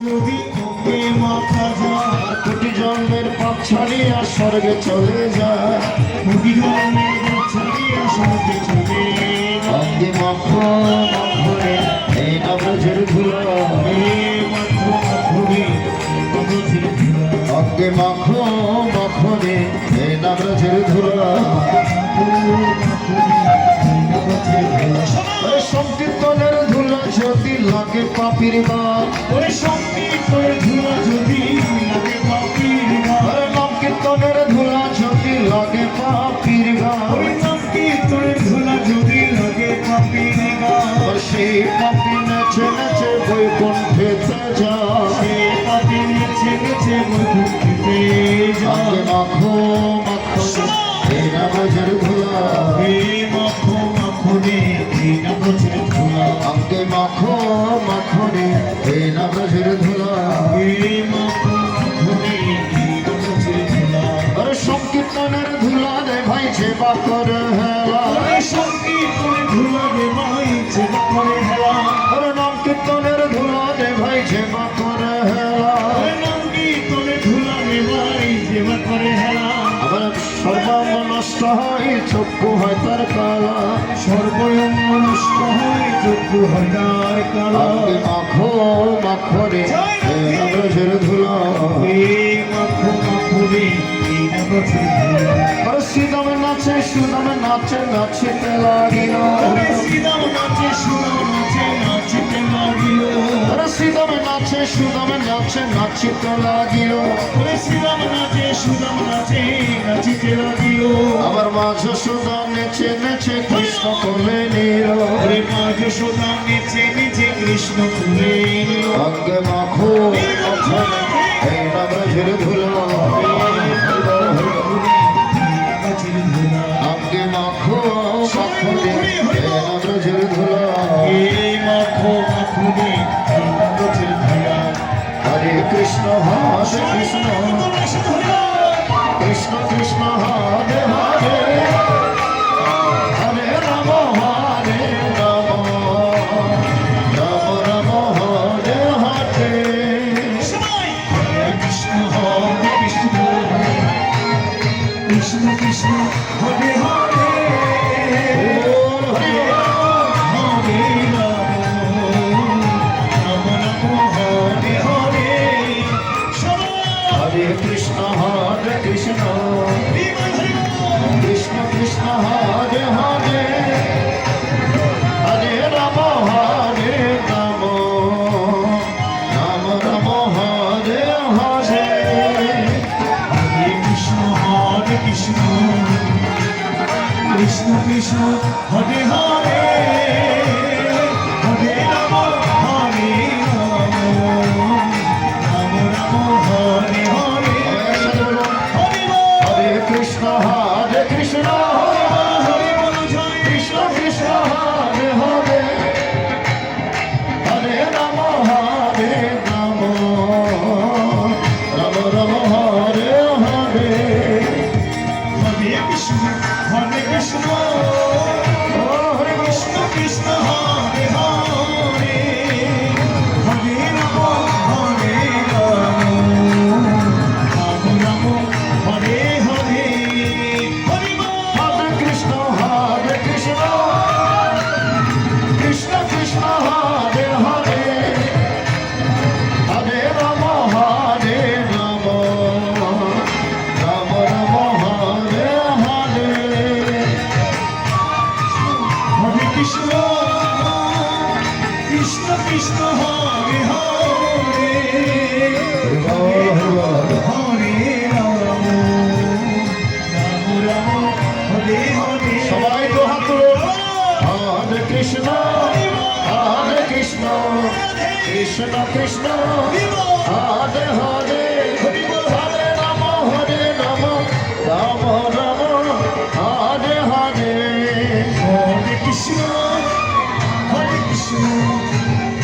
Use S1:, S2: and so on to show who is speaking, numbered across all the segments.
S1: কোটি জন্মের পাপ ছাড়িয়া স্বর্গে চলে যায়, কোটি জন্মের পাপ ছাড়িয়া স্বর্গে চলে অঙ্গে মাখো মাখরে এই নবরজের ধুলো, অঙ্গে মাখো মাখরে এই নবরজের ধুলো। সংকীর্তনের ধুলা যদি লাগে পাপির গান, সংকীর্তনের ধুলা যদি লাগে পাপির গান, সংকীর্তনের ধুলা যদি লাগে পাপির গান, সংকীর্তনের ধুলা যদি লাগে পাপির গান, সেই পাপি নেচে নেচে বৈকুণ্ঠেতে যায়, সেই পাপি নেচে নেচে বৈকুণ্ঠেতে যায়। মাখো মাখো এই নবরজের ধুলা, মাখো মাখো এই নবরজের ধুলা, অঙ্গে মাখো মাখো এই নবরজের ধুলা, মাখো মাখো এই নবরজের ধুলা। আরে সংকীর্তনের ধুলা রে ভাই সেবা করে হেলা, সংকীর্তনের ধুলা রে ভাই সেবা করে হেলা, আরে নাম কীর্তনের ধুলা রে ভাই সেবা করে হেলা, নাম কীর্তনের ধুলা রে ভাই সেবা করে হেলা। আবার সর্বাঙ্গ নষ্ট হয় চক্ষু হয় তার কালা, সর্বঙ্গ নষ্ট হয় চক্ষু হয় তার কালা। মাখো মাখো রে এই নবরজের ধুলা, মাখো মাখো রে এই নবরজের ধুলা। আরে শ্রীরাম নাচে সুদাম নাচে নাচিতে লাগিল, শ্রীরাম নাচে সুদাম নাচে নাচিতে লাগিল, আরে শ্রীরাম নাচে সুদাম নাচে নাচিতে লাগিল, শ্রীরাম নাচে সুদাম নাচে নাচিতে লাগিল। আবার মা যশোদা নেচে নেচে কৃষ্ণ কোলে নিল, মা যশোদা নেচে নেচে কৃষ্ণ কোলে নিল। অঙ্গে মাখো মাখো এই নবরজের ধুলা, অঙ্গে মাখো মাখো এই নবরজের ধুলা, মাখো মাখো এই নবরজের ধুলা। হরে কৃষ্ণ হরে কৃষ্ণ কৃষ্ণ কৃষ্ণ হরে হরে, হরে রাম হরে রাম রাম রাম হরে হরে। হরে কৃষ্ণ কৃষ্ণ কৃষ্ণ হরে হরে, হরে রাম হরে রাম রাম রাম হরে হরে। হরে কৃষ্ণ কৃষ্ণ কৃষ্ণ হরে হরে, হরে রাম হরে রাম রাম রাম হরে হরে। হরে কৃষ্ণ কৃষ্ণ কৃষ্ণ হরে হরে, হরে রাম হরে রাম রাম রাম হরে হরে। হরে কৃষ্ণ কৃষ্ণ কৃষ্ণ কৃষ্ণ হরে হরে, হরে রাম হরে রাম রাম রাম হরে হরে। হরে কৃষ্ণ হরে কৃষ্ণ কৃষ্ণ হরে হরে, হরে রাম হরে রাম রাম রাম হরে হরে। হরে কৃষ্ণ কৃষ্ণ কৃষ্ণ হরে হরে, হরে রাম হরে রাম রাম রাম হরে হরে। হরে কৃষ্ণ কৃষ্ণ হরে হরে, হরে রাম রাম রাম হরে হরে। সবাই তো হাত তুলো। হরে কৃষ্ণ কৃষ্ণ কৃষ্ণ হরে হরে, হরে রাম রাম রাম হরে হরে। হরে কৃষ্ণ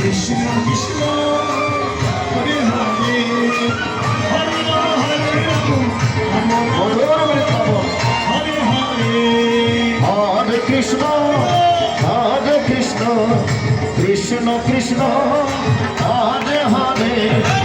S1: কৃষ্ণ কৃষ্ণ হরে হরে, হরে রাম হরে হরে। হরে কৃষ্ণ কৃষ্ণ কৃষ্ণ হরে জাহানে